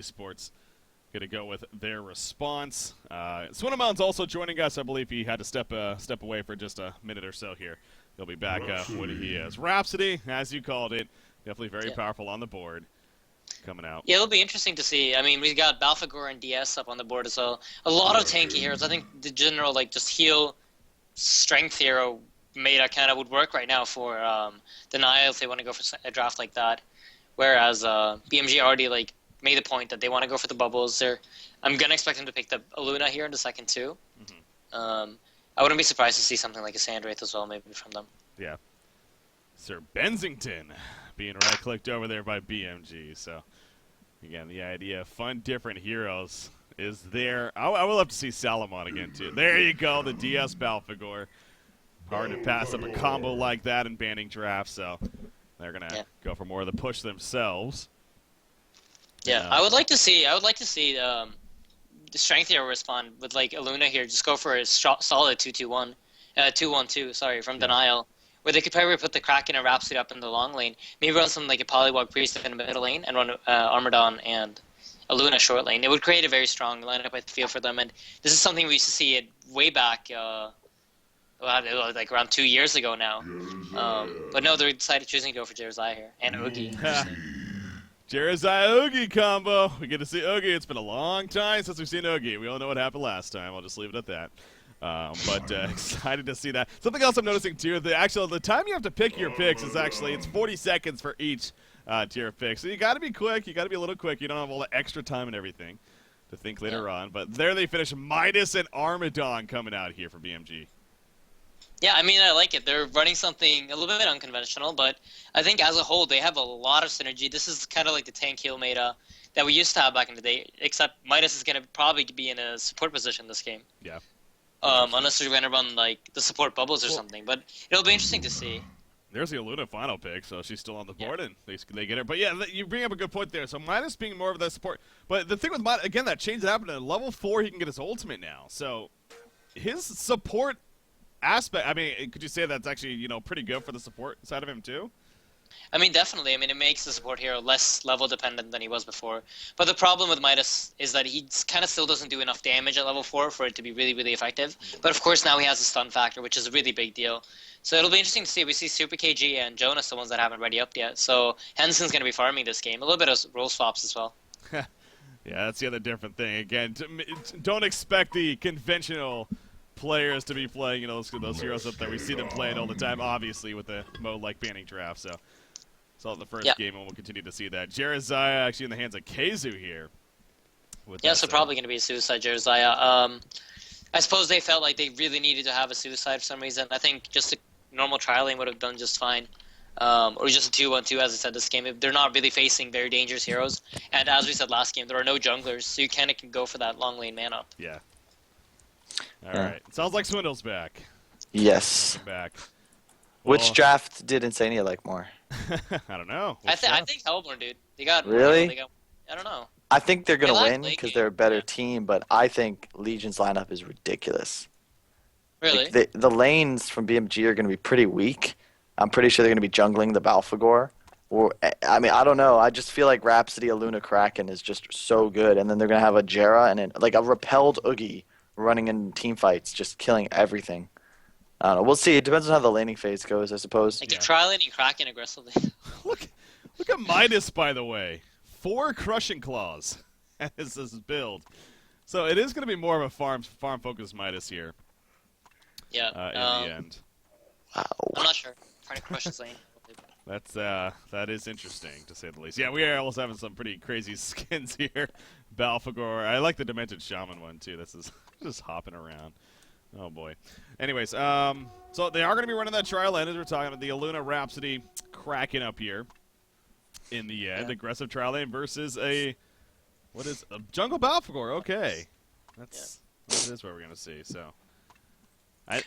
Esports going to go with their response. Swinnemoun's also joining us. I believe he had to step away for just a minute or so here. He'll be back when he is. Rhapsody, as you called it, definitely very powerful on the board coming out. Yeah, it'll be interesting to see. I mean, we've got Balfagor and DS up on the board as well. A lot of tanky heroes. I think the general, just heal strength hero meta kind of would work right now for dnL if they want to go for a draft like that. Whereas BMG already, made the point that they want to go for the bubbles. I'm going to expect them to pick the Aluna here in the second too. Mm-hmm. I wouldn't be surprised to see something like a Sandwraith as well, maybe from them. Yeah. Sir Bensington being right-clicked over there by BMG. So, again, the idea of fun, different heroes is there. I would love to see Salamon again, too. There you go, the DS Balfagor. Hard to pass up a combo like that in banning drafts, so they're going to go for more of the push themselves. Yeah, I would like to see the strength hero respond with Aluna here. Just go for a solid 2-2-1, 2-1-2. Sorry, from dnL, where they could probably put the Kraken and Rhapsody up in the long lane. Maybe run something like a Polywog Priest in the middle lane and run Armadon and Aluna short lane. It would create a very strong lineup, I feel, for them. And this is something we used to see it way back, around 2 years ago now. But no, they decided choosing to go for Jeremiah here and Oogie. Jeremiah Oogie combo. We get to see Oogie. It's been a long time since we've seen Oogie. We all know what happened last time. I'll just leave it at that. But excited to see that. Something else I'm noticing too, the time you have to pick your picks is it's 40 seconds for each tier pick. So you got to be quick. You got to be a little quick. You don't have all the extra time and everything to think later on. But there they finish. Midas and Armadon coming out here for BMG. Yeah, I mean, I like it. They're running something a little bit unconventional, but I think as a whole, they have a lot of synergy. This is kind of like the tank heal meta that we used to have back in the day, except Midas is going to probably be in a support position this game. Yeah. Unless they're going to run, the support bubbles or something. But it'll be interesting to see. There's the Aluna final pick, so she's still on the board, and they get her. But yeah, you bring up a good point there. So Midas being more of the support. But the thing with Midas, again, that change that happened at level 4, he can get his ultimate now. So his support aspect, I mean, could you say that's actually, pretty good for the support side of him too? I mean, definitely. I mean, it makes the support hero less level dependent than he was before. But the problem with Midas is that he kind of still doesn't do enough damage at level 4 for it to be really, really effective. But of course, now he has a stun factor, which is a really big deal. So it'll be interesting to see. We see Super KG and Jonas, the ones that haven't ready up yet. So Henson's going to be farming this game. A little bit of role swaps as well. Yeah, that's the other different thing. Again, don't expect the conventional players to be playing, those heroes up there. We see them playing all the time, obviously, with a mode like banning draft. So saw it in the first game, and we'll continue to see that. Jeremiah actually in the hands of Keizu here. So probably going to be a suicide Jeremiah. I suppose they felt like they really needed to have a suicide for some reason. I think just a normal trial lane would have done just fine. Or just a 2-1-2, as I said, this game. They're not really facing very dangerous heroes. And as we said last game, there are no junglers, so you kind of can go for that long lane mana. Yeah. All right. Sounds like Swindle's back. Yes. Back. Well, which draft did Insania like more? I don't know. I think Hellborn, dude. They got really. I don't know. I think they're gonna win because they're a better team, but I think Legion's lineup is ridiculous. Really? The lanes from BMG are gonna be pretty weak. I'm pretty sure they're gonna be jungling the Balfagor. Or I mean, I don't know. I just feel like Rhapsody, Aluna, Kraken is just so good, and then they're gonna have a Jera and a repelled Oogie running in team fights, just killing everything. I don't know. We'll see. It depends on how the laning phase goes, I suppose. They're trialing and Kraken aggressively. Look at Midas, by the way. 4 Crushing Claws as this build. So it is going to be more of a farm-focused Midas here. Yeah. In the end. Wow. I'm not sure. Trying to crush his lane. That is interesting, to say the least. Yeah, we are also having some pretty crazy skins here. Balfagor. I like the Demented Shaman one, too. This is just hopping around. Oh, boy. Anyways, so they are going to be running that trial end, as we're talking about. The Aluna Rhapsody cracking up here in the end. Aggressive trial lane versus a Jungle Balfagor. Okay. That is what we're going to see, so.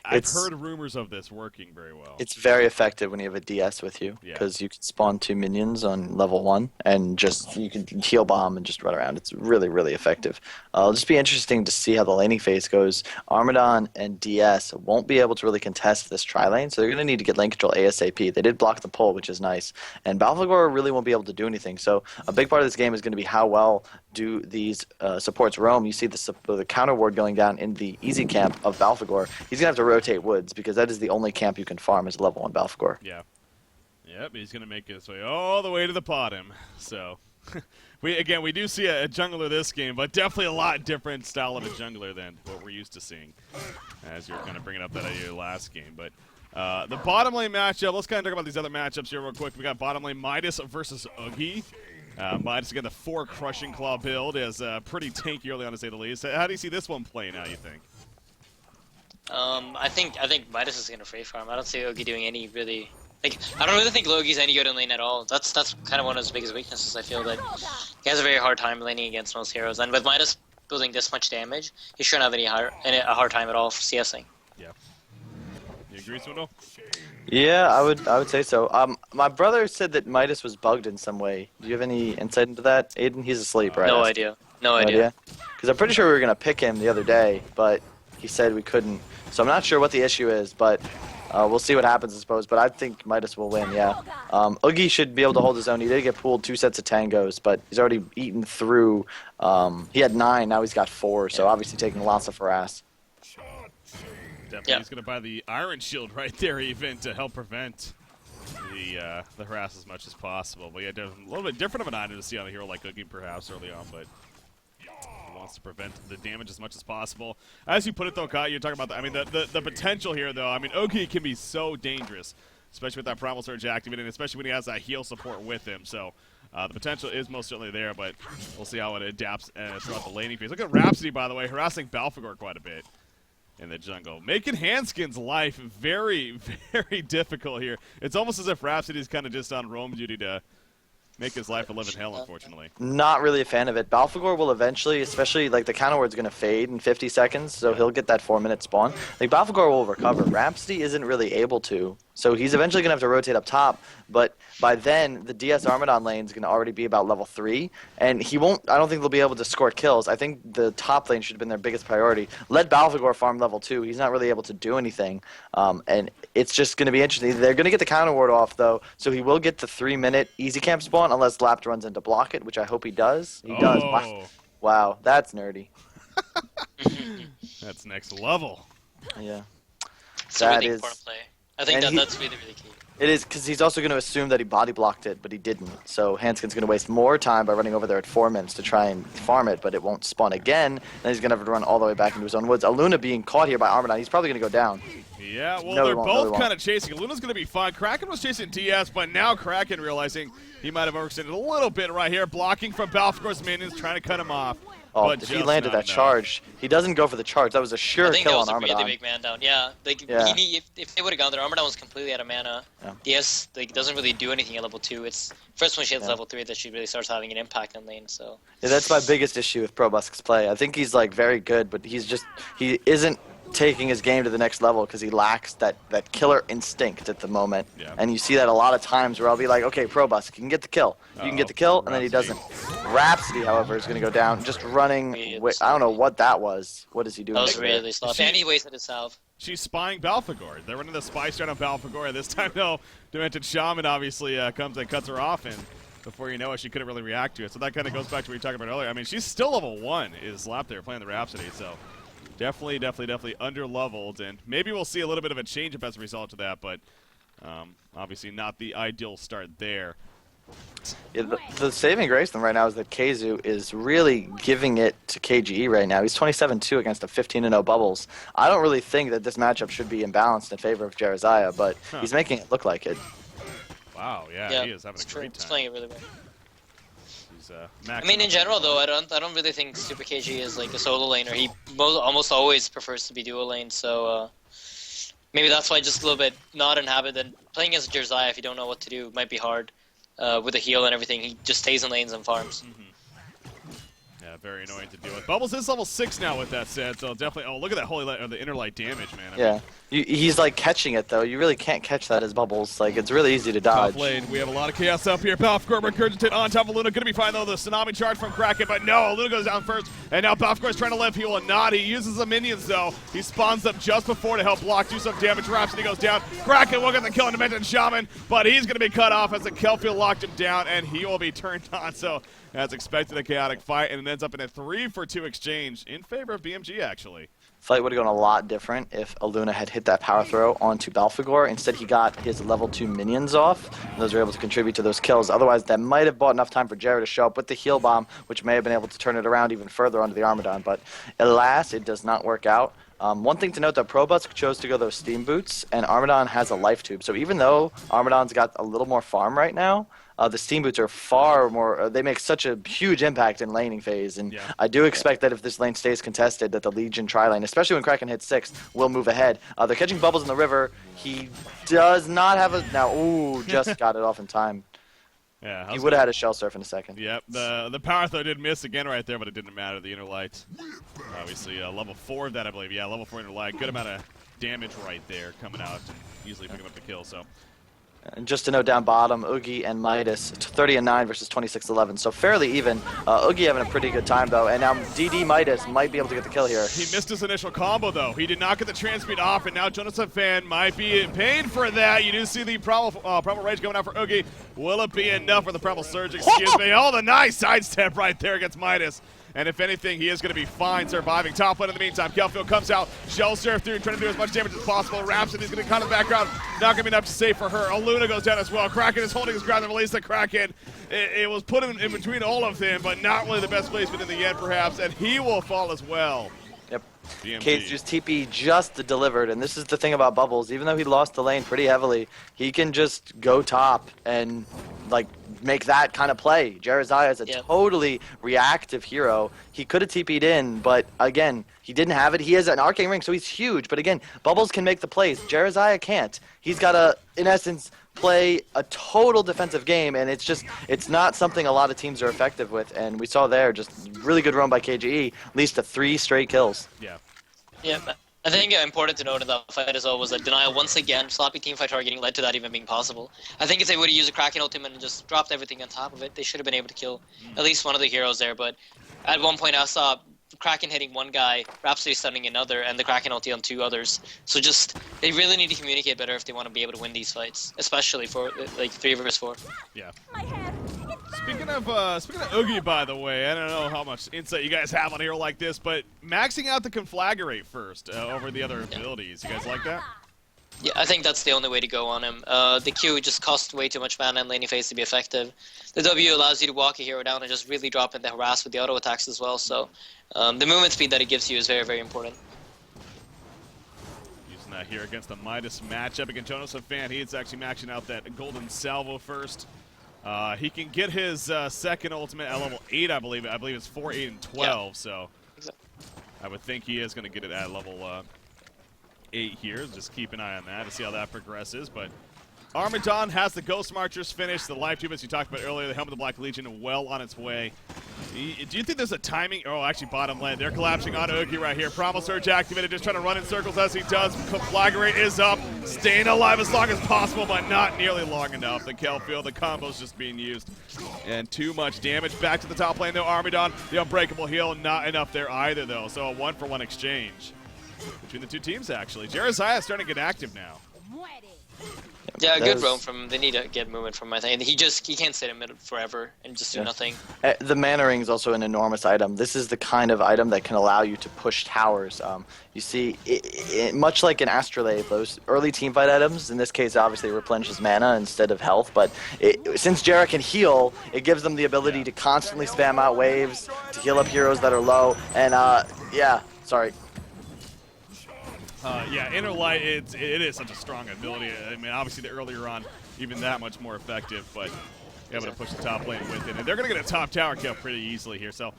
I've heard rumors of this working very well. It's very effective when you have a DS with you because you can spawn 2 minions on level 1 and you can heal bomb and just run around. It's really, really effective. It'll just be interesting to see how the laning phase goes. Armadon and DS won't be able to really contest this tri-lane, so they're going to need to get lane control ASAP. They did block the pull, which is nice. And Balfagor really won't be able to do anything. So a big part of this game is going to be how well do these supports roam, you see the counter ward going down in the easy camp of Balfagor. He's going to have to rotate woods because that is the only camp you can farm as level 1 Balfagor. Yeah. Yep, he's going to make his way all the way to the bottom. So, we do see a jungler this game, but definitely a lot different style of a jungler than what we're used to seeing, as you're kind of bringing up that idea last game. But the bottom lane matchup, let's kind of talk about these other matchups here real quick. We got bottom lane Midas versus Oogie. Midas, again, the 4 Crushing Claw build is pretty tanky early on, to say the least. How do you see this one playing out, you think? I think Midas is gonna free farm. I don't see Ogi doing any really. Like, I don't really think Logi's any good in lane at all. That's kind of one of his biggest weaknesses. I feel that he has a very hard time laning against most heroes, and with Midas building this much damage, he shouldn't have a hard time at all for CSing. Yeah. You agree, Swindle? Yeah, I would say so. My brother said that Midas was bugged in some way. Do you have any insight into that, Aiden? He's asleep, right? No idea. No idea. Because I'm pretty sure we were going to pick him the other day, but he said we couldn't. So I'm not sure what the issue is, but we'll see what happens, I suppose. But I think Midas will win, yeah. Oogie should be able to hold his own. He did get pulled 2 sets of tangos, but he's already eaten through. He had 9, now he's got 4, so obviously taking lots of harass. Definitely, he's going to buy the Iron Shield right there, even to help prevent the harass as much as possible. But yeah, a little bit different of an item to see on a hero like Oogie, perhaps early on, but he wants to prevent the damage as much as possible. As you put it, though, Kai, you're talking about the potential here, though. I mean, Oogie can be so dangerous, especially with that Primal Surge activated, especially when he has that heal support with him. So the potential is most certainly there, but we'll see how it adapts throughout the laning phase. Look at Rhapsody, by the way, harassing Balfagor quite a bit in the jungle, making Handskin's life very, very difficult here. It's almost as if Rhapsody's kind of just on roam duty to make his life a living hell, unfortunately. Not really a fan of it. Balfagor will eventually, especially, like, the counter ward's going to fade in 50 seconds, so he'll get that 4-minute spawn. Like, Balfagor will recover. Rhapsody isn't really able to, so he's eventually going to have to rotate up top, but by then, the DS Armadon lane is going to already be about level 3, and he won't, I don't think they'll be able to score kills. I think the top lane should have been their biggest priority. Let Balfagor farm level 2. He's not really able to do anything, and it's just going to be interesting. They're going to get the counter ward off, though, so he will get the 3-minute easy camp spawn unless Lapt runs in to block it, which I hope he does. He does. Wow, that's nerdy. That's next level. Yeah. It's a really important play. I think that's really, really key. It is, because he's also going to assume that he body blocked it, but he didn't. So Hanskin's going to waste more time by running over there at 4 minutes to try and farm it, but it won't spawn again. Then he's going to have to run all the way back into his own woods. Aluna being caught here by Armadon, he's probably going to go down. Yeah, well, they're both kind of chasing. Luna's going to be fine. Kraken was chasing DS, but now Kraken realizing he might have overextended a little bit right here, blocking from Balfagor's minions, trying to cut him off. Oh, if he landed that charge. He doesn't go for the charge. That was a sure kill on Armadon. I think that was a really big man down. Yeah, if they would have gone there, Armadon was completely out of mana. Yeah. DS doesn't really do anything at level 2. It's first when she hits level 3 that she really starts having an impact in lane. So yeah, that's my biggest issue with Probusk's play. I think he's like very good, but he isn't taking his game to the next level because he lacks that killer instinct at the moment. Yeah. And you see that a lot of times where I'll be like, okay, Probusk, you can get the kill. You can get the kill, and then he doesn't. Rhapsody, however, is going to go down. Just running. I don't know what that was. What is he doing? That was really sloppy. And he wasted his salve. She's spying Balfagor. They're running the spy strat on Balfagor. This time, though, Demented Shaman obviously comes and cuts her off, and before you know it, she couldn't really react to it. So that kind of goes back to what we talked about earlier. I mean, she's still level 1, is Lap there playing the Rhapsody, so definitely under-leveled, and maybe we'll see a little bit of a change-up as a result of that, but obviously not the ideal start there. Yeah, the saving grace then right now is that Keizu is really giving it to KGE right now. He's 27-2 against a 15-0 Bubbles. I don't really think that this matchup should be imbalanced in favor of Jeraziah, but he's making it look like it. Wow, yeah, he is having a great time. He's playing it really well. I mean, in general, though, I don't really think Super KG is like a solo laner. He almost always prefers to be dual lane, so maybe that's why just a little bit not in habit. And playing against Jeraziah, if you don't know what to do, might be hard. With the heal and everything, he just stays in lanes and farms. Yeah, very annoying to deal with. Bubbles is level 6 now with that said, so definitely. Oh, look at that holy light, or the inner light damage, man. I mean, he's like catching it though. You really can't catch that as Bubbles. Like it's really easy to dodge. Top lane, we have a lot of chaos up here. Balfagor Regurgitate on top of Luna. Gonna be fine though. The tsunami charge from Kraken, but no, Luna goes down first, and now Balfagor's trying to live. He will not. He uses the minions though. He spawns up just before to help block, do some damage. Rhapsody goes down. Kraken will get the kill on Demented Shaman, but he's gonna be cut off as the Kelfield locked him down, and he will be turned on. So as expected, a chaotic fight, and it ends up in a 3-for-2 exchange in favor of BMG, actually. Fight would have gone a lot different if Aluna had hit that power throw onto Balfagor. Instead, he got his level 2 minions off, and those were able to contribute to those kills. Otherwise, that might have bought enough time for Jared to show up with the heal bomb, which may have been able to turn it around even further onto the Armadon. But alas, it does not work out. One thing to note, that Probusk chose to go those steam boots, and Armadon has a life tube. So even though Armadon's got a little more farm right now, the steam boots are far more. They make such a huge impact in laning phase, and I do expect that if this lane stays contested, that the Legion tri-lane, especially when Kraken hits 6, will move ahead. They're catching bubbles in the river. He does not have a now. Ooh, just got it off in time. Yeah, he would have had a shell surf in a second. Yep, the power throw did miss again right there, but it didn't matter. The inner light, obviously level 4 of that, I believe. Yeah, level 4 inner light. Good amount of damage right there coming out, and easily picking up the kill. So. And just to note down bottom, Oogie and Midas, 30 and 9 versus 26-11, so fairly even. Oogie having a pretty good time though, and now DD Midas might be able to get the kill here. He missed his initial combo though. He did not get the transmute off, and now Jonathan Fan might be in pain for that. You do see the Primal Rage going out for Oogie. Will it be enough for the Primal Surge? Excuse me. Oh, the nice sidestep right there against Midas. And if anything, he is going to be fine surviving. Top lane in the meantime. Kelfield comes out, shell surf through, trying to do as much damage as possible. Rhapsody's going to cut in the background. Not going to be enough to save for her. Aluna goes down as well. Kraken is holding his ground to release the Kraken. It was put in between all of them, but not really the best placement in the end, perhaps. And he will fall as well. Yep. BMG. Kate's TP just delivered, and this is the thing about Bubbles. Even though he lost the lane pretty heavily, he can just go top and like make that kind of play. Jerizaiah is a totally reactive hero. He could have TP'd in, but again, he didn't have it. He has an arcane ring, so he's huge. But again, Bubbles can make the plays. Jerizaiah can't. He's got to, in essence, play a total defensive game, and it's not something a lot of teams are effective with. And we saw there just really good run by KGE, leads to 3 straight kills. Yeah. Yeah, I think important to note in that fight as well was that denial once again, sloppy teamfight targeting led to that even being possible. I think if they would have used a Kraken ultimate and just dropped everything on top of it, they should have been able to kill at least one of the heroes there. But at one point I saw Kraken hitting one guy, Rhapsody stunning another, and the Kraken ulti on 2 others. So just, they really need to communicate better if they want to be able to win these fights, especially for like 3 versus 4. Yeah. Speaking of Oogie, by the way, I don't know how much insight you guys have on a hero like this, but maxing out the conflagrate first over the other abilities. You guys like that? Yeah, I think that's the only way to go on him. The Q just costs way too much mana and laning phase to be effective. The W allows you to walk a hero down and just really drop in the harass with the auto attacks as well, so the movement speed that it gives you is very, very important. Using that here against the Midas matchup against Jonas Fan. He is actually maxing out that golden salvo first. He can get his second ultimate at level 8, I believe. I believe it's 4, 8, and 12, so Exactly. I would think he is going to get it at level 8 here. Just keep an eye on that to see how that progresses. But Armadon has the Ghost Marchers finished. The life tube, as you talked about earlier, the Helm of the Black Legion well on its way. Do you think there's a timing? Oh, actually, bottom lane. They're collapsing on Oogie right here. Primal Surge activated, just trying to run in circles as he does. Conflagrate is up, staying alive as long as possible, but not nearly long enough. The Kelfield, the combo's just being used. And too much damage. Back to the top lane, though. Armadon, the Unbreakable Heal, not enough there either, though. So a 1-for-1 exchange between the two teams, actually. Jerizaiah is starting to get active now. Yeah, good roam from. They need to get movement from my thing. He can't sit in mid forever and just do nothing. The mana ring is also an enormous item. This is the kind of item that can allow you to push towers. You see, much like in Astrolabe, those early teamfight items, in this case obviously replenishes mana instead of health, but since Jera can heal, it gives them the ability to constantly spam out waves, to heal up heroes that are low, and yeah, sorry. Yeah, Inner Light, it is such a strong ability. I mean, obviously the earlier on, even that much more effective, but able to push the top lane with it. And they're going to get a top tower kill pretty easily here. So,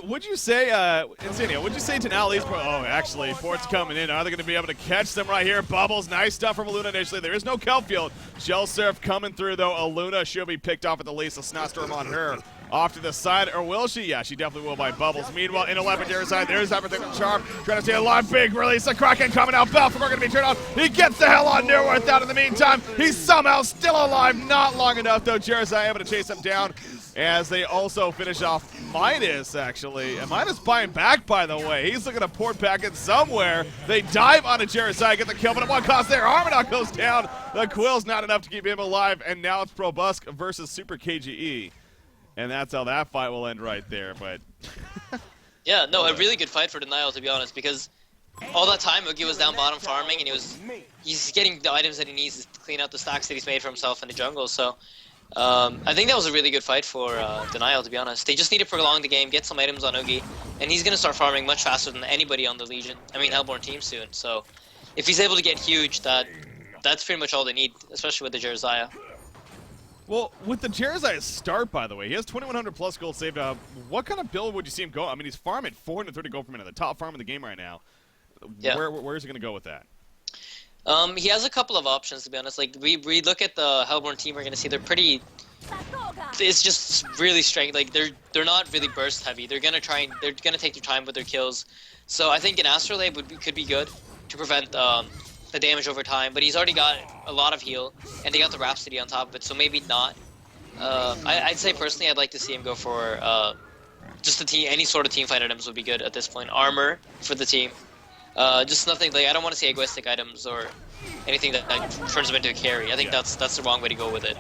would you say, Insignia, would you say Tenali's oh, actually, Fort's coming in. Are they going to be able to catch them right here? Bubbles, nice stuff from Aluna initially. There is no Kelfield. Shell Surf coming through, though. Aluna should be picked off at the least. A Snowstorm on her. Off to the side, or will she? Yeah, she definitely will by Bubbles. Meanwhile, in 11 side, there's that protective charm. Trying to stay alive. Big release. The Kraken coming out. Balfagor going to be turned on. He gets the hell on Neuwirth out in the meantime. He's somehow still alive. Not long enough, though. Jerizaiah able to chase him down as they also finish off Midas, actually. And Midas buying back, by the way. He's looking to port back in somewhere. They dive onto Jerizaiah, get the kill, but at one cost there. Armadon goes down. The Quill's not enough to keep him alive, and now it's Probusk versus Super KGE. and that's how that fight will end right there. But Yeah, no, a really good fight for dnL, to be honest, because all that time Oogie was down bottom farming, and he's getting the items that he needs to clean out the stacks that he's made for himself in the jungle. So I think that was a really good fight for dnL, to be honest. They just need to prolong the game, get some items on Oogie, and he's going to start farming much faster than anybody on the Legion. I mean, Hellborn team soon. So if he's able to get huge, that's pretty much all they need, especially with the Jeremiah. well, with the Jeremiah start, by the way, he has 2,100 plus gold saved up. What kind of build would you see him go? I mean, he's farming 430 gold per minute, the top farm in the game right now. Yeah. Where is he going to go with that? He has a couple of options, to be honest. Like, we look at the Hellborn team, we're going to see they're pretty... It's just really strength. Like, they're not really burst heavy. They're going to take their time with their kills. So I think an Astrolabe could be good to prevent the damage over time. But he's already got a lot of heal, and they got the Rhapsody on top of it, so maybe not. I'd say, personally, I'd like to see him go for just any sort of teamfight items would be good at this point. Armor for the team. Just nothing like I don't want to see egoistic items or anything that turns him into a carry. I think that's the wrong way to go with it.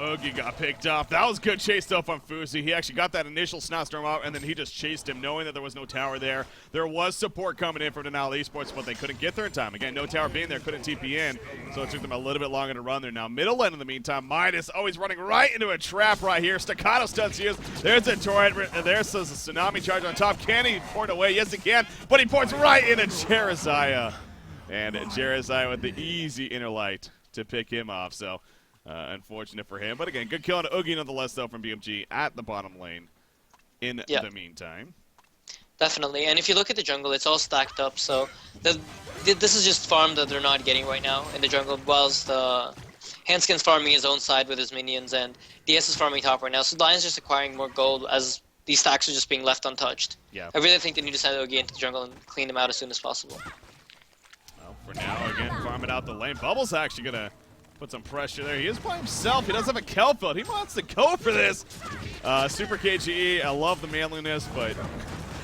Oogie got picked up. That was good chase up on Fuzi. He actually got that initial snapstorm out, and then he just chased him, knowing that there was no tower there. There was support coming in from dnL Esports, but they couldn't get there in time. Again, no tower being there, couldn't TP in, so it took them a little bit longer to run there. Now, middle lane in the meantime, Midas always running right into a trap right here. Staccato stuns here. There's a turret, and there's a tsunami charge on top. Can he port away? Yes, he can, but he ports right into Jeremiah. And Jeremiah with the easy inner light to pick him off, so... unfortunate for him. But again, good kill on Oogie nonetheless, though, from BMG at the bottom lane in the meantime. Definitely. And if you look at the jungle, it's all stacked up. So this is just farm that they're not getting right now in the jungle, whilst Handskin's farming his own side with his minions, and DS is farming top right now. So Lion's just acquiring more gold as these stacks are just being left untouched. Yeah. I really think they need to send Oogie into the jungle and clean them out as soon as possible. Well, for now, again, farming out the lane. Bubble's actually going to put some pressure there. He is by himself. He doesn't have a Kelfield. He wants to go for this. Super KGE, I love the manliness, but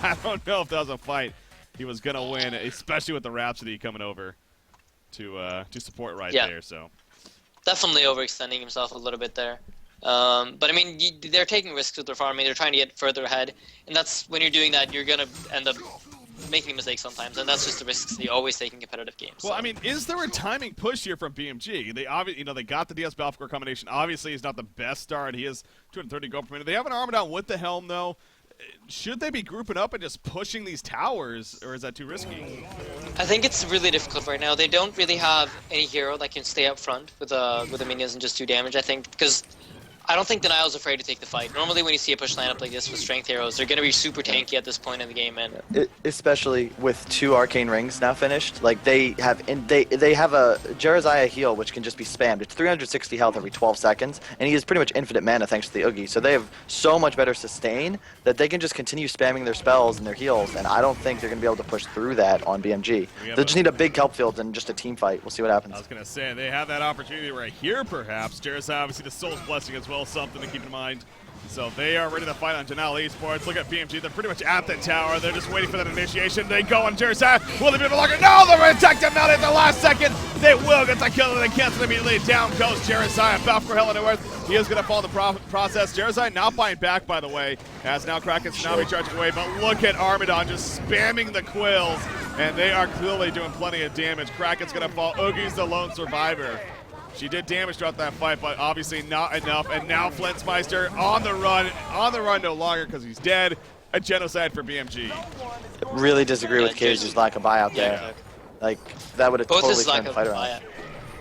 I don't know if that was a fight he was going to win, especially with the Rhapsody coming over to support right there. So definitely overextending himself a little bit there. But I mean, they're taking risks with their farming. They're trying to get further ahead, and that's when you're doing that, you're going to end up making mistakes sometimes, and that's just the risks that you always take in competitive games. Well, I mean, is there a timing push here from BMG? They obviously, they got the DS Balfour combination. Obviously, he's not the best start. He has 230 gold per minute. They have an armor down with the helm, though. Should they be grouping up and just pushing these towers, or is that too risky? I think it's really difficult right now. They don't really have any hero that can stay up front with the minions and just do damage, I think, because I don't think dnL's afraid to take the fight. Normally when you see a push lineup like this with strength heroes, they're going to be super tanky at this point in the game, man. Especially with 2 arcane rings now finished, like they have a Jeremiah heal which can just be spammed. It's 360 health every 12 seconds, and he has pretty much infinite mana thanks to the Oogie. So they have so much better sustain that they can just continue spamming their spells and their heals, and I don't think they're going to be able to push through that on BMG. They just need a big kelp field and just a team fight. We'll see what happens. I was going to say, they have that opportunity right here, perhaps. Jeremiah, obviously, the Soul's Blessing as well, something to keep in mind. So they are ready to fight on dnL Esports. Look at BMG. They're pretty much at the tower. They're just waiting for that initiation. They go on Jeremiah. Will they be able to lock it? No, they're going to attack them out at the last second. They will get the kill, and they cancel immediately. Down goes Jeremiah. Balfour hell into earth. He is going to follow the process. Jeremiah not buying back, by the way, as now Kraken Tsunami charging away. But look at Armadon just spamming the quills, and they are clearly doing plenty of damage. Kraken's going to fall. Oogie's the lone survivor. She did damage throughout that fight, but obviously not enough. And now Flintsmeister on the run no longer because he's dead. A genocide for BMG. Really disagree with KZ's lack of buyout there. Like, that would have totally turned the fight around.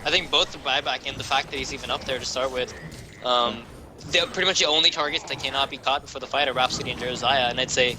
I think both the buyback and the fact that he's even up there to start with. They're pretty much the only targets that cannot be caught before the fight are Rhapsody and Jeremiah, and I'd say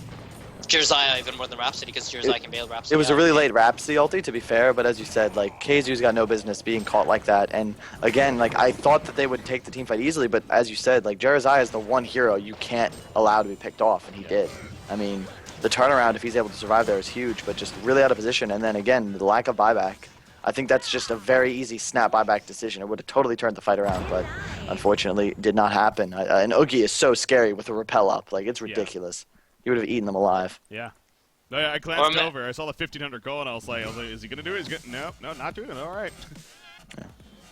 Jeremiah even more than Rhapsody because Jeremiah can bail Rhapsody. It was a really late Rhapsody ulti, to be fair, but as you said, like, KZU's got no business being caught like that. And again, like, I thought that they would take the team fight easily, but as you said, like, Jeremiah is the one hero you can't allow to be picked off, and he did. I mean, the turnaround, if he's able to survive there, is huge, but just really out of position. And then again, the lack of buyback. I think that's just a very easy snap buyback decision. It would have totally turned the fight around, but unfortunately, it did not happen. And Oogie is so scary with the rappel up. Like, it's ridiculous. He would have eaten them alive. Yeah. No, I glanced over. I saw the 1,500 goal, and I was like, is he going to do it? No, not doing it. All right.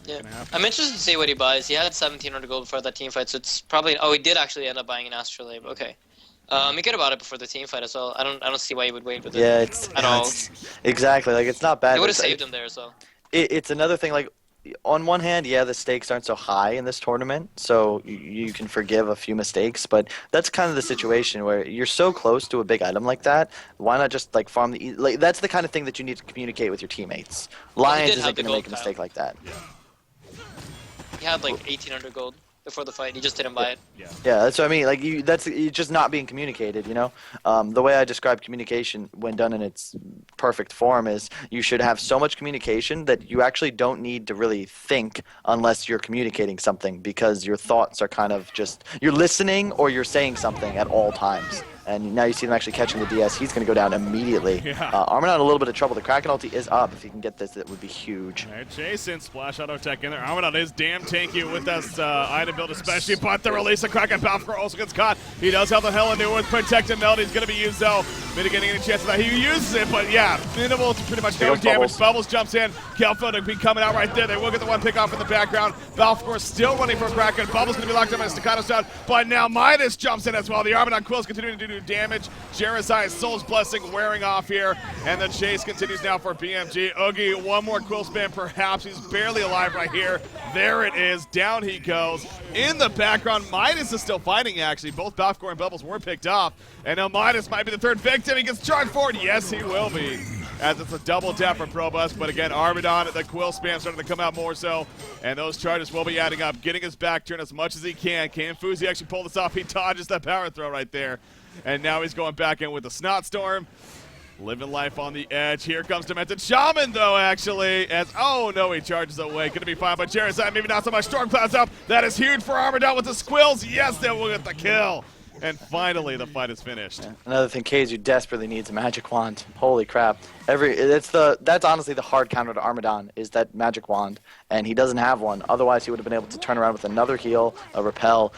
Yeah. Gonna happen. I'm interested to see what he buys. He had 1700 gold before that team fight, so it's probably. Oh, he did actually end up buying an Astrolabe. Okay. He could have bought it before the team fight as well. I don't see why he would wait with it Yeah, it's, at yeah, all. it's exactly like it's not bad. It But would have it's, saved him there as well. it's another thing. Like on one hand, yeah, the stakes aren't so high in this tournament, so you can forgive a few mistakes. But that's kind of the situation where you're so close to a big item like that. Why not just like farm the? Like that's the kind of thing that you need to communicate with your teammates. Lions did isn't have the going to make a gold mistake like that. He had like 1800 gold before the fight. He just didn't buy it. Yeah. Yeah, that's what I mean. Like that's it's just not being communicated. You know, the way I describe communication when done in its perfect form is you should have so much communication that you actually don't need to really think unless you're communicating something because your thoughts are kind of just you're listening or you're saying something at all times. And now you see him actually catching the DS. He's going to go down immediately. Yeah. Armanon in a little bit of trouble. The Kraken ulti is up. If he can get this, it would be huge. All right, Jason, splash auto tech in there. Armanon is damn tanky with this item build especially, but the release of Kraken Balfour also gets caught. He does have the hell in there with Protective Melody. He's going to be used though. Mitigating any chance of that. He uses it, but yeah, minimal to pretty much no goes damage. Bubbles. Jumps in. Kelfeld to be coming out right there. They will get the one pick off in the background. Balfour still running for Kraken. Bubbles going to be locked up by Staccato Stone, but now Midas jumps in as well. The Armanon Quills continuing to do damage. Jerizai's Soul's Blessing wearing off here, and the chase continues now for BMG. Oogie, one more quill spam, perhaps. He's barely alive right here. There it is. Down he goes. In the background, Midas is still fighting, actually. Both Balfour and Bubbles were picked off, and now Midas might be the third victim. He gets charged forward. Yes, he will be, as it's a double tap for Probus, but again, Armadon, the quill spam starting to come out more so, and those charges will be adding up, getting his back turn as much as he can. Can Fuzi actually pull this off? He dodges that power throw right there. And now he's going back in with the Snot Storm. Living life on the edge. Here comes Demented Shaman, though, actually. As, oh, no, he charges away. Going to be fine, but Jerizai, maybe not so much. Storm Cloud's up. That is huge for Armadon with the squills. Yes, they will get the kill. And finally, the fight is finished. Yeah. Another thing, KZU desperately needs a magic wand. Holy crap! That's honestly the hard counter to Armadon is that magic wand, and he doesn't have one. Otherwise, he would have been able to turn around with another heal, a repel.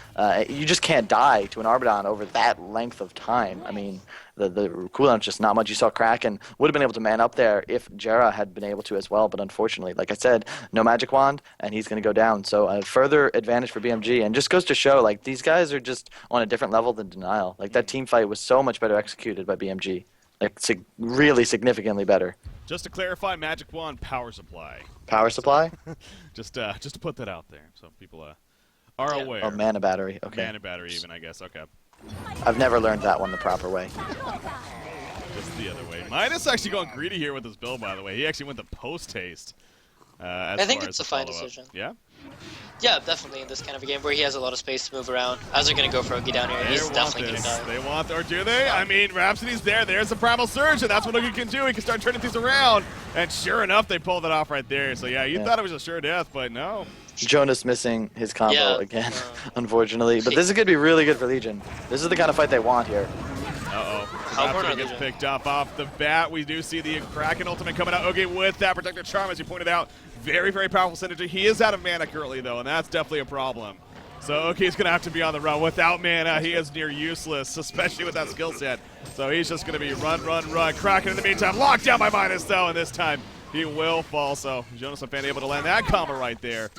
You just can't die to an Armadon over that length of time. I mean, the cooldown's just not much. You saw Kraken would have been able to man up there if Jera had been able to as well, but unfortunately, like I said, no magic wand, and he's going to go down. So a further advantage for BMG, and just goes to show, like, these guys are just on a different level than dnL. Like, that team fight was so much better executed by BMG. Like, really significantly better. Just to clarify, Magic Wand power supply. Power supply? just to put that out there so people are aware. Oh, mana battery. Okay. Mana battery even, I guess. Okay. I've never learned that one the proper way. Just the other way. Midas actually going greedy here with his build, by the way. He actually went the post-haste. I think it's a fine decision. Yeah? Yeah, definitely in this kind of a game where he has a lot of space to move around. As they're going to go for Oogie down here, he's definitely going to die. They want, or do they? I mean, Rhapsody's there. There's the Primal Surge, and that's what Oogie can do. He can start turning things around. And sure enough, they pulled it off right there. So yeah, you thought it was a sure death, but no. Jonas missing his combo again, unfortunately. But this is going to be really good for Legion. This is the kind of fight they want here. Rhapsody gets picked up off the bat. We do see the Kraken ultimate coming out. Oogie with that Protective Charm, as you pointed out. Very, very powerful synergy. He is out of mana currently, though, and that's definitely a problem. So Oogie's going to have to be on the run. Without mana, he is near useless, especially with that skill set. So he's just going to be run, run, run. Kraken in the meantime, locked down by Midas, though, and this time he will fall. So Jonas and Fan able to land that combo right there.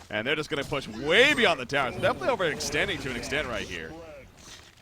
And they're just going to push way beyond the towers. Definitely overextending to an extent right here.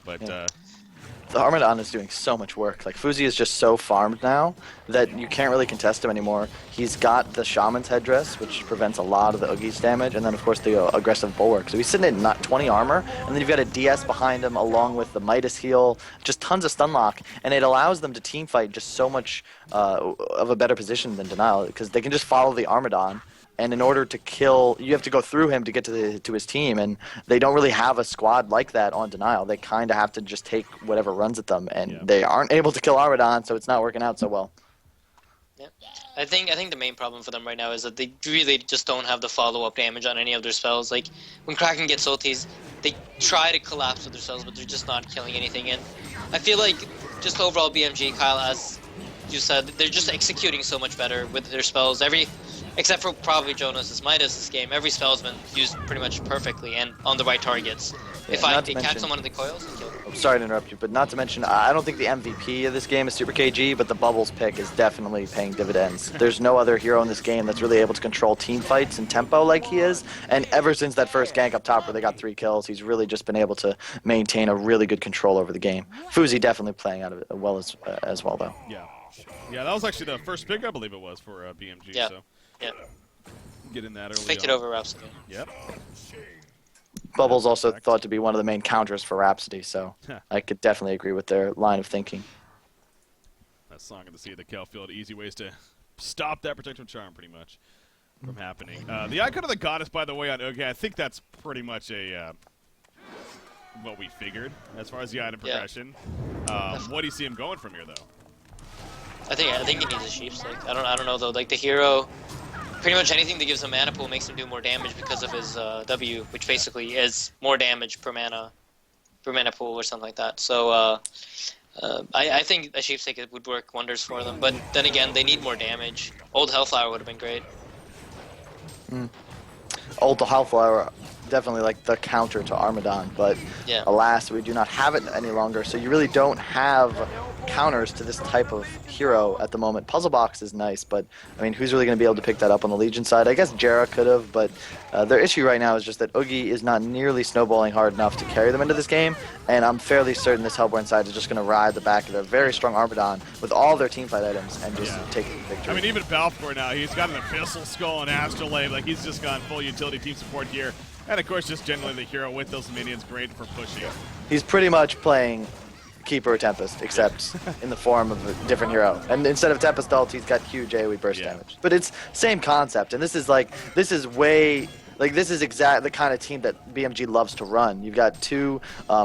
But the Armadon is doing so much work. Like, Fuzi is just so farmed now that you can't really contest him anymore. He's got the Shaman's headdress, which prevents a lot of the Oogie's damage, and then, of course, the aggressive Bulwark. So he's sitting at not 20 armor, and then you've got a DS behind him along with the Midas heal, just tons of stun lock, and it allows them to team fight just so much of a better position than dnL, because they can just follow the Armadon. And in order to kill, you have to go through him to get to his team, and they don't really have a squad like that on dnL. They kind of have to just take whatever runs at them, and they aren't able to kill Armadon, so it's not working out so well. Yeah. I think the main problem for them right now is that they really just don't have the follow-up damage on any of their spells. Like, when Kraken gets ultis, they try to collapse with their spells, but they're just not killing anything. And I feel like just overall BMG, Kyle, as you said, they're just executing so much better with their spells. Except for probably Jonas's Midas this game. Every spell's been used pretty much perfectly and on the right targets. Yeah, If I not to catch mention- someone in the coils, I kill them. I'm sorry to interrupt you, but not to mention, I don't think the MVP of this game is Super KG, but the Bubbles pick is definitely paying dividends. There's no other hero in this game that's really able to control team fights and tempo like he is, and ever since that first gank up top where they got 3 kills, he's really just been able to maintain a really good control over the game. Fuzi definitely playing out of it well as well, though. Yeah. Yeah, that was actually the first pick, I believe it was, for BMG. Yeah. So Yeah. getting that early Picked it on. over Rhapsody. Yep. Bubbles also thought to be one of the main counters for Rhapsody, so I could definitely agree with their line of thinking. That Song of the Sea, the Kelfield, easy ways to stop that Protective Charm, pretty much, from happening. The Icon of the Goddess, by the way, on Ogi, I think that's pretty much a what we figured as far as the item progression. What do you see him going from here, though? I think he needs a Sheep Stick. I don't know though. Like the hero, pretty much anything that gives him mana pool makes him do more damage because of his W, which basically is more damage per mana pool or something like that. So I think a Sheep Stick would work wonders for them. But then again, they need more damage. Old Hellflower would have been great. Old Hellflower, definitely like the counter to Armadon, but Yeah. alas, we do not have it any longer, so you really don't have counters to this type of hero at the moment. Puzzle Box is nice, but I mean, who's really going to be able to pick that up on the Legion side? I guess Jera could have, but their issue right now is just that Oogie is not nearly snowballing hard enough to carry them into this game, and I'm fairly certain this Hellborn side is just going to ride the back of their very strong Armadon with all their teamfight items and just take the victory. I mean, even Balfour now, he's got an Abyssal Skull and Astrolabe. Like, he's just gone full utility team support here. And, of course, just generally the hero with those minions, great for pushing. He's pretty much playing Keeper or Tempest, except in the form of a different hero. And instead of Tempest ult, he's got huge AoE burst damage. But it's same concept, and this is exactly the kind of team that BMG loves to run. You've got 2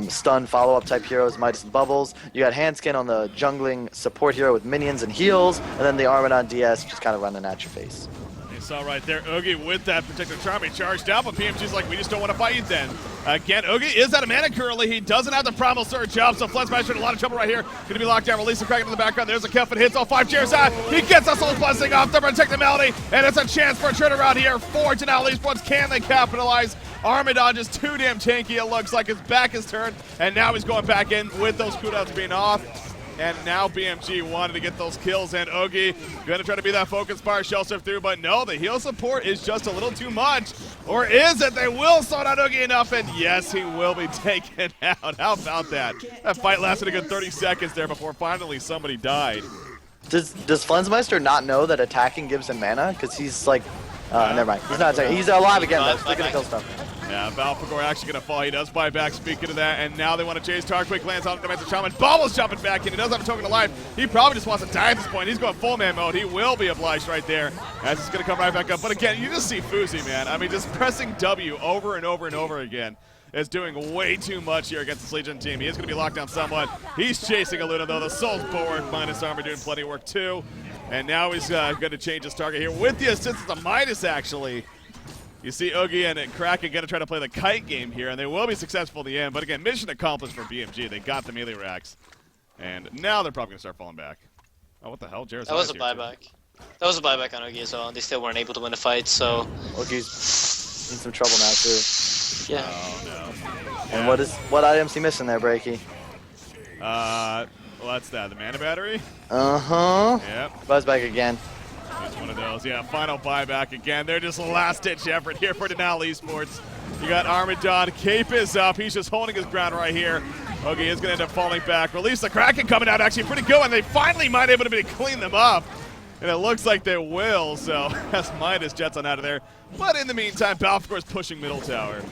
stun follow-up type heroes, Midas and Bubbles. You got Handskin on the jungling support hero with minions and heals, and then the Armadon DS just kind of running at your face. You saw right there, Oogie with that Protective Charm. He charged out, but PMG's like, we just don't want to fight you then. Again, Oogie is out of mana currently. He doesn't have the Primal Surge up, so Flesmaster in a lot of trouble right here. Going to be locked down, release the Kraken in the background. There's a Kelfin, hits all 5 chairs out. He gets a Soul Blessing off to protect the Melody, and it's a chance for a turnaround here for dnL Esports. Can they capitalize? Armadon just too damn tanky, it looks like. His back is turned, and now he's going back in with those cooldowns being off. And now BMG wanted to get those kills, and Oogie going to try to be that focus fire, shell surf through, but no, the heal support is just a little too much. Or is it? They will slow down Oogie enough, and yes, he will be taken out. How about that? That fight lasted a good 30 seconds there before finally somebody died. Does Flensmeister not know that attacking gives him mana? Because he's like, never mind. He's not attacking. He's alive again, though. They're going to kill stuff. Yeah, Valfagor actually going to fall. He does buy back, speaking of that, and now they want to chase. Tarquick lands on Dimension Shaman. Bubbles jumping back in. He does have a token of life. He probably just wants to die at this point. He's going full man mode. He will be obliged right there, as it's going to come right back up. But again, you just see Fuzi, man. I mean, just pressing W over and over and over again is doing way too much here against this Legion team. He is going to be locked down somewhat. He's chasing a Luna, though. The Soul's Bulwark minus armor doing plenty of work, too. And now he's going to change his target here with the assistance of Midas, actually. You see Oogie and Kraken going to try to play the kite game here, and they will be successful in the end. But again, mission accomplished for BMG. They got the melee racks, and now they're probably going to start falling back. Oh, what the hell? Jared's That was a here, too. buyback. That was a buyback on Oogie as well, and they still weren't able to win the fight, so... Oogie's in some trouble now, too. Yeah. Oh, no. And Yeah. what items he missing there, Breaky? Well, that's that. The mana battery? Uh-huh. Yep. Buzz back again. He's one of those. Yeah, final buyback again. They're just a last-ditch effort here for dnL Esports. You got Armadon. Cape is up. He's just holding his ground right here. Oogie is going to end up falling back. Release the Kraken coming out actually pretty good, and they finally might be able to clean them up. And it looks like they will, so as Midas jets on out of there. But in the meantime, Balfour is pushing middle tower,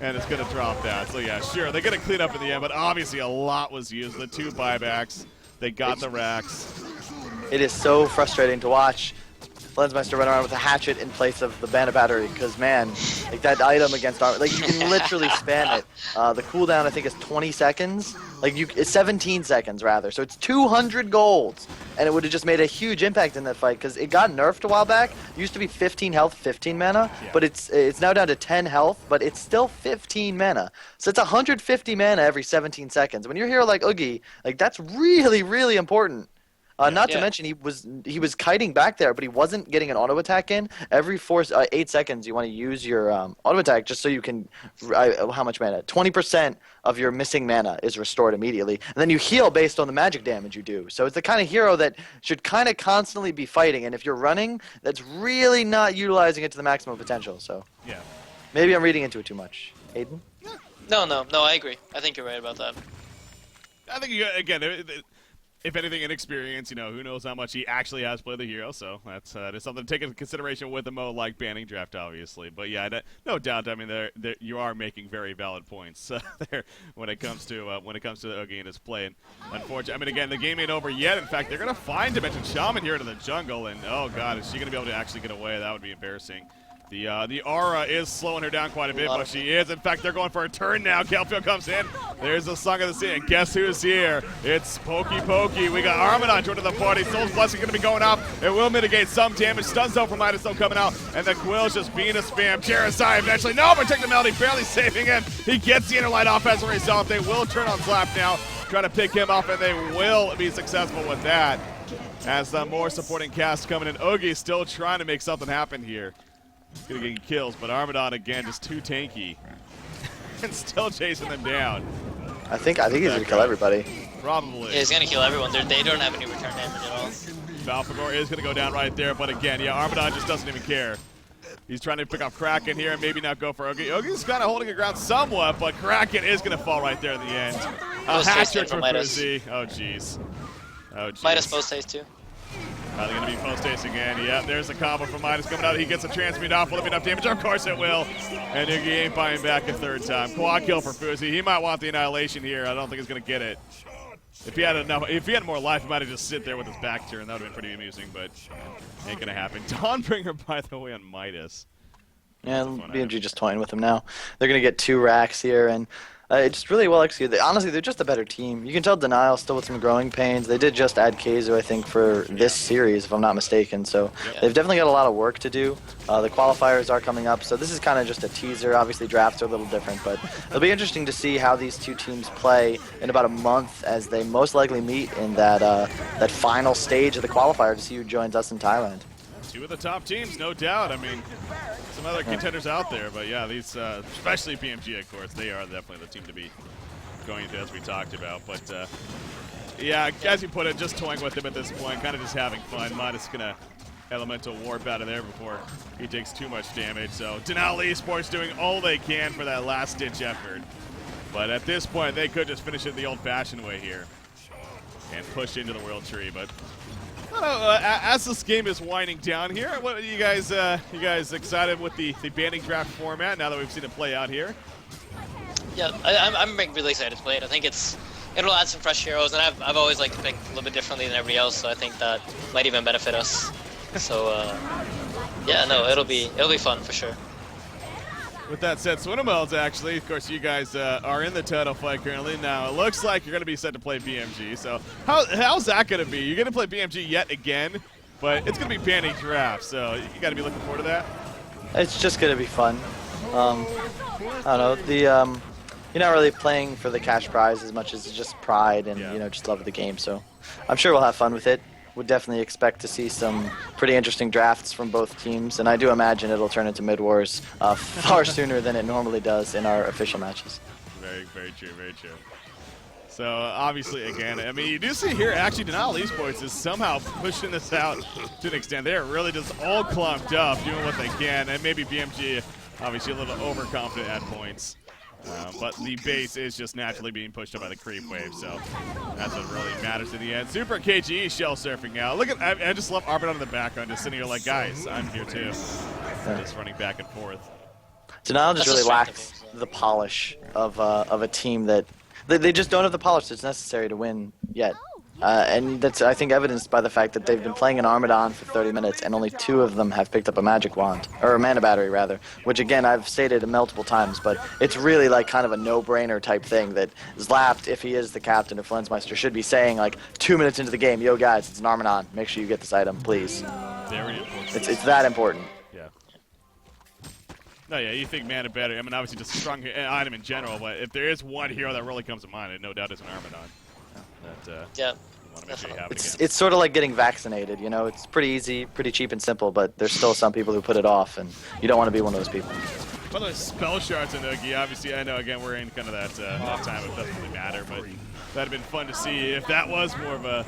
and it's going to drop that. So yeah, sure, they're going to clean up in the end, but obviously a lot was used. The 2 buybacks, they got the racks. It is so frustrating to watch Lensmeister run around with a hatchet in place of the Bandit Battery, because man, like that item against armor, like you can literally spam it. The cooldown I think is 20 seconds, it's 17 seconds rather, so it's 200 golds, and it would have just made a huge impact in that fight, because it got nerfed a while back. It used to be 15 health, 15 mana, but it's now down to 10 health, but it's still 15 mana, so it's 150 mana every 17 seconds. When you're a hero like Oogie, like that's really, really important. Not to Yeah. mention he was kiting back there, but he wasn't getting an auto attack in. Every 8 seconds, you want to use your auto attack just so you can. How much mana? 20% of your missing mana is restored immediately, and then you heal based on the magic damage you do. So it's the kind of hero that should kind of constantly be fighting, and if you're running, that's really not utilizing it to the maximum potential. So Yeah. maybe I'm reading into it too much. Aiden? No, I agree. I think you're right about that. I think, again, if anything, inexperience, who knows how much he actually has played the hero, so that is something to take into consideration with a mode like banning draft, obviously. But yeah, no doubt, I mean, you are making very valid points there when it comes to Oogie and his play. And unfortunately, I mean, again, the game ain't over yet. In fact, they're going to find Dimension Shaman here into the jungle, and oh god, is she going to be able to actually get away? That would be embarrassing. The aura is slowing her down quite a bit, but she is. In fact, they're going for a turn now. Kelphiel comes in. There's the Song of the Sea, and guess who's here? It's Pokey. We got Armadon joining the party. Soul's Blessing going to be going off. It will mitigate some damage. Stun Zone from Midas still coming out, and the Quill's just being a spam. Jeremiah eventually. No, protect the Melody, barely saving him. He gets the Inner Light off as a result. They will turn on Slap now, trying to pick him off, and they will be successful with that. As more supporting cast coming in. Oogie still trying to make something happen here. Gonna get kills, but Armadon again just too tanky and still chasing them down. I think he's gonna kill everybody. Probably. Yeah, he's gonna kill everyone. They don't have any return damage at all. Balfagor is gonna go down right there, but again, yeah, Armadon just doesn't even care. He's trying to pick off Kraken here and maybe not go for Oogie. Oogie's kind of holding the ground somewhat, but Kraken is gonna fall right there at the end. A hat trick for Frizzy. Oh jeez. Midas post haste too. Probably going to be post-ace again. Yep, there's the combo from Midas coming out. He gets a transmute off. Will it be enough damage? Of course it will. And Oogie ain't buying back a third time. Quad kill for Fuzzy. He might want the Annihilation here. I don't think he's going to get it. If he had more life, he might have just sit there with his back turn. That would have been pretty amusing, but ain't going to happen. Dawnbringer, by the way, on Midas. Yeah, BMG just toying with him now. They're going to get 2 racks here, and it's really well executed. Honestly, they're just a better team. You can tell dnL still with some growing pains. They did just add Keizu, I think, for this series, if I'm not mistaken. So they've definitely got a lot of work to do. The qualifiers are coming up, so this is kind of just a teaser. Obviously, drafts are a little different, but it'll be interesting to see how these two teams play in about a month as they most likely meet in that final stage of the qualifier to see who joins us in Thailand. 2 of the top teams, no doubt. I mean, some other contenders out there, but yeah, these, especially BMG, of course, they are definitely the team to be going into, as we talked about. But yeah, as you put it, just toying with him at this point, kind of just having fun. Midas gonna elemental warp out of there before he takes too much damage. So dnL Esports doing all they can for that last-ditch effort. But at this point, they could just finish it the old-fashioned way here and push into the World Tree. But I don't know, as this game is winding down here, what are you guys excited with the banning draft format now that we've seen it play out here? Yeah, I'm really excited to play it. I think it'll add some fresh heroes, and I've always liked to pick a little bit differently than everybody else, so I think that might even benefit us. So yeah, no, it'll be fun for sure. With that said, Swinnemel's actually, of course, you guys are in the title fight currently. Now, it looks like you're going to be set to play BMG. So, how's that going to be? You're going to play BMG yet again, but it's going to be banning draft. So, you got to be looking forward to that. It's just going to be fun. I don't know. You're not really playing for the cash prize as much as just pride and just love of the game. So, I'm sure we'll have fun with it. Would definitely expect to see some pretty interesting drafts from both teams, and I do imagine it'll turn into mid-wars far sooner than it normally does in our official matches. Very, very true, very true. So, obviously, again, I mean, you do see here, actually, dnL Esports is somehow pushing this out to an extent. They're really just all clumped up, doing what they can, and maybe BMG, obviously, a little overconfident at points. But the base is just naturally being pushed up by the creep wave, so that's what really matters in the end. Super KGE shell surfing out. Look at, I just love Armadon in the background, just sitting here like, guys, I'm here too. Just running back and forth. dnL just really lacks the polish of a team that they just don't have the polish that's necessary to win yet. And that's, I think, evidenced by the fact that they've been playing an Armadon for 30 minutes, and only 2 of them have picked up a magic wand, or a mana battery, rather, which, again, I've stated multiple times, but it's really, like, kind of a no-brainer type thing that Zlapt, if he is the captain of Flensmeister, should be saying, like, 2 minutes into the game, yo, guys, it's an Armadon. Make sure you get this item, please. Very important. It's that important. Yeah. No, yeah, you think mana battery. I mean, obviously, just a strong item in general, but if there is one hero that really comes to mind, it no doubt is an Armadon. Yeah. want to make sure you have it again. It's sort of like getting vaccinated, you know. It's pretty easy, pretty cheap and simple, but there's still some people who put it off, and you don't want to be one of those people. By the way, spell shards and Oogie, obviously, I know, again, we're in kind of that time, it doesn't really matter, but that'd have been fun to see if that was more of a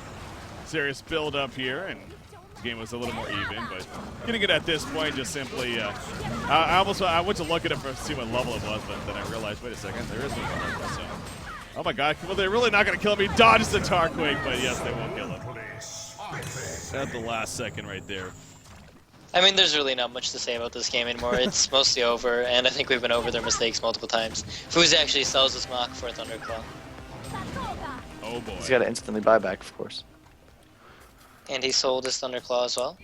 serious build-up here, and the game was a little more even, but getting it at this point just simply, I went to look at it to see what level it was, but then I realized, wait a second, there is no level, so. Oh my god, well, they're really not going to kill me. Dodges the Tarquake, but yes, they won't kill him. At the last second right there. I mean, there's really not much to say about this game anymore. It's mostly over, and I think we've been over their mistakes multiple times. Fuse actually sells his mock for a Thunderclaw. Oh boy. He's got to instantly buy back, of course. And he sold his Thunderclaw as well.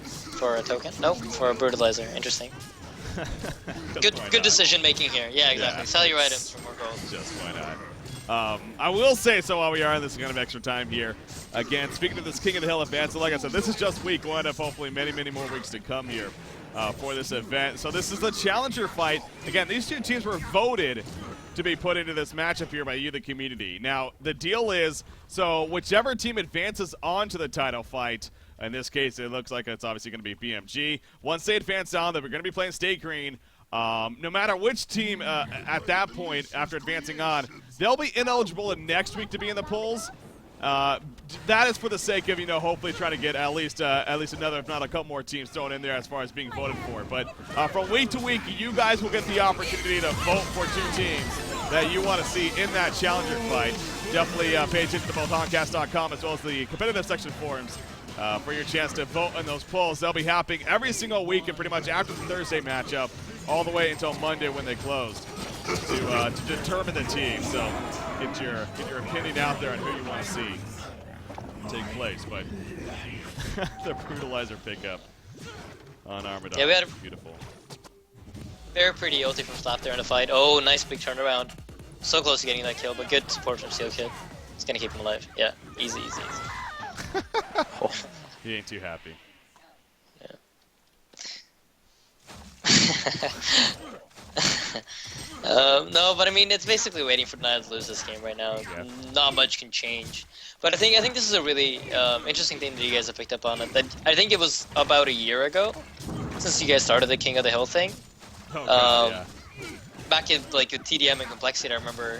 For a token? Nope, for a Brutalizer. Interesting. Good decision making here. Yeah, exactly. Yeah. Sell your items for more gold. Just why not? I will say, so while we are in this kind of extra time here, again, speaking of this King of the Hill event, so like I said, this is just week one of hopefully many, many more weeks to come here for this event. So this is the Challenger fight. Again, these two teams were voted to be put into this matchup here by you, the community. Now, the deal is, so whichever team advances onto the title fight, in this case, it looks like it's obviously going to be BMG. Once they advance on, they're going to be playing State Green. No matter which team at that point, after advancing on, they'll be ineligible next week to be in the polls. That is for the sake of, hopefully trying to get at least another, if not a couple more teams thrown in there as far as being voted for. But from week to week, you guys will get the opportunity to vote for two teams that you want to see in that Challenger fight. Definitely pay attention to both Honcast.com as well as the competitive section forums for your chance to vote in those polls. They'll be happening every single week and pretty much after the Thursday matchup all the way until Monday when they closed to determine the team. So get your opinion out there on who you want to see take place. But the Brutalizer pickup on Armadon. Yeah, we had a beautiful. very pretty ulti from Slap there in the fight. Oh, nice big turnaround. So close to getting that kill, but good support from Steel Kid. It's gonna keep him alive. Yeah, easy. Oh, he ain't too happy. No, but I mean, it's basically waiting for Nile to lose this game right now. Yeah. Not much can change. But I think this is a really interesting thing that you guys have picked up on. That I think it was about a year ago since you guys started the King of the Hill thing. Oh, God, yeah. Back in with TDM and Complexity, I remember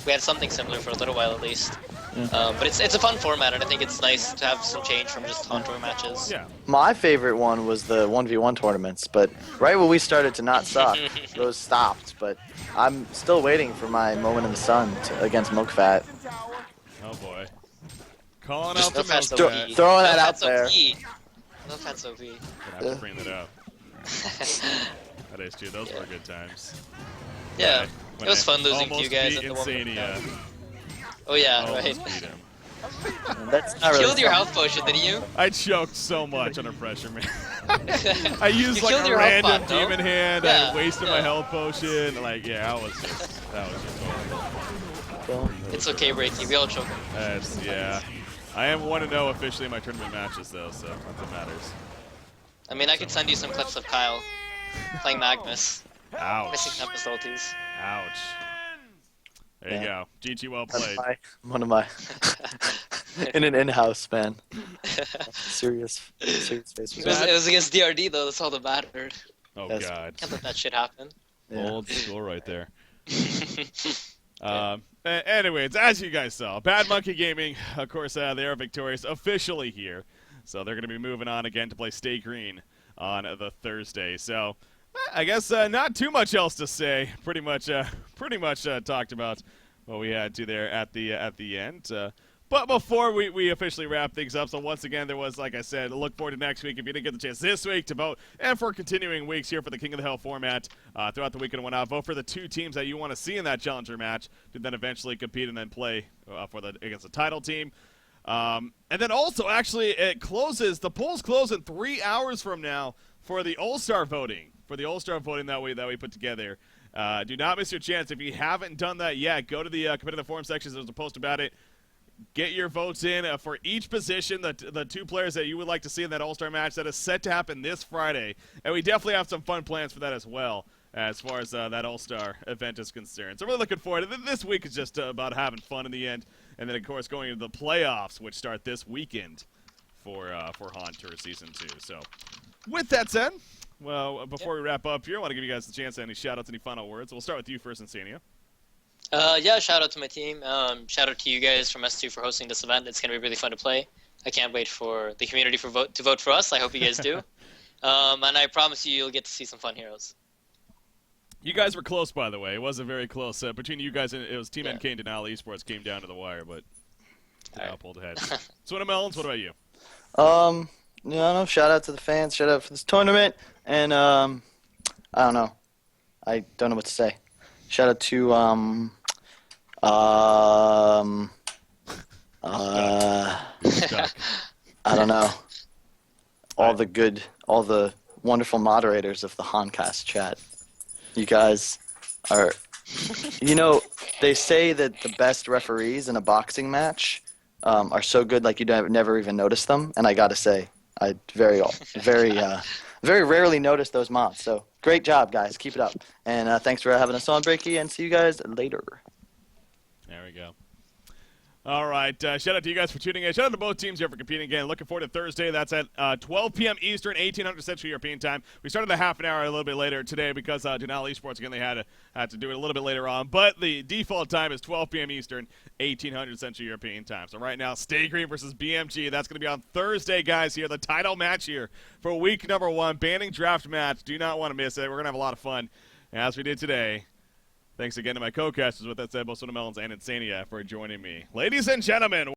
we had something similar for a little while at least. But it's a fun format, and I think it's nice to have some change from just contour matches. Yeah. My favorite one was the 1v1 tournaments, but right when we started to not suck, those stopped. But I'm still waiting for my moment in the sun against Milkfat. Oh boy. Calling Just out the Milkfat's Milkfat. OP. Throwing that out Milkfat's there. OP. Milkfat's OP. Gonna have to bring that up. That is true. Those were good times. Yeah, When it was I fun losing to almost you guys beat at the one. Insania. Oh yeah, Almost right. beat him. That's not really Killed your fun. health potion, didn't you? I choked so much under pressure, man. I used You like killed a your health random pot, though. demon hand. Yeah, I wasted yeah. my health potion. Like, yeah, that was just horrible. It's okay, Breaky. We all choke him. Yeah. I am 1-0 officially in my tournament matches, though, so that's what matters. I mean, I could send you some clips of Kyle playing Magnus, Ouch. missing Tempest ultis. Ouch. There you go. GG, well That's played. one of my in an in-house, man. Serious face. It was against DRD though. That's all that mattered. Oh, Yes. God. Can't let that shit happen. Yeah. Old school right there. Anyways, as you guys saw, Bad Monkey Gaming, of course, they are victorious officially here. So they're going to be moving on again to play Stay Green on the Thursday. So I guess not too much else to say. Pretty much talked about what we had to there at the end. But before we officially wrap things up, so once again, there was, like I said, look forward to next week. If you didn't get the chance this week to vote, and for continuing weeks here for the King of the Hill format throughout the weekend and whatnot, vote for the two teams that you want to see in that Challenger match to then eventually compete and then play against the title team. And then also, actually, the polls close in 3 hours from now for the All-Star voting. For the All-Star voting that we put together. Do not miss your chance. If you haven't done that yet, go to the competitive forum sections. There's a post about it. Get your votes in for each position, the two players that you would like to see in that All-Star match that is set to happen this Friday. And we definitely have some fun plans for that as well, as far as that All-Star event is concerned. So really looking forward to it. This week is just about having fun in the end and then of course going into the playoffs, which start this weekend for Han Tour Season 2. So, with that said, well, before we wrap up here, I want to give you guys the chance to any shout-outs, any final words. We'll start with you first, Insania. Yeah, shout out to my team. Shout out to you guys from S2 for hosting this event. It's going to be really fun to play. I can't wait for the community to vote for us. I hope you guys do. And I promise you'll get to see some fun heroes. You guys were close, by the way. It wasn't very close. Between you guys, it was Team NK and dnL Esports came down to the wire, but dnL pulled ahead. So, Melons, what about you? No, shout out to the fans. Shout out for this tournament. And, I don't know. I don't know what to say. Shout out to, I don't know. All the wonderful moderators of the Honcast chat. You guys are, they say that the best referees in a boxing match are so good, like you never even notice them. And I gotta say, I very rarely notice those mods. So great job, guys. Keep it up. And thanks for having us on, Breaky, and see you guys later. There we go. All right. Shout out to you guys for tuning in. Shout out to both teams here for competing again. Looking forward to Thursday. That's at 12 p.m. Eastern, 1800 Central European time. We started the half an hour a little bit later today because dnL Esports, again, they had to do it a little bit later on. But the default time is 12 p.m. Eastern, 1800 Central European time. So right now, Stay Green versus BMG. That's going to be on Thursday, guys, here. The title match here for week number 1. Banning draft match. Do not want to miss it. We're going to have a lot of fun, as we did today. Thanks again to my co-casters with that said, both Melons and Insania, for joining me. Ladies and gentlemen.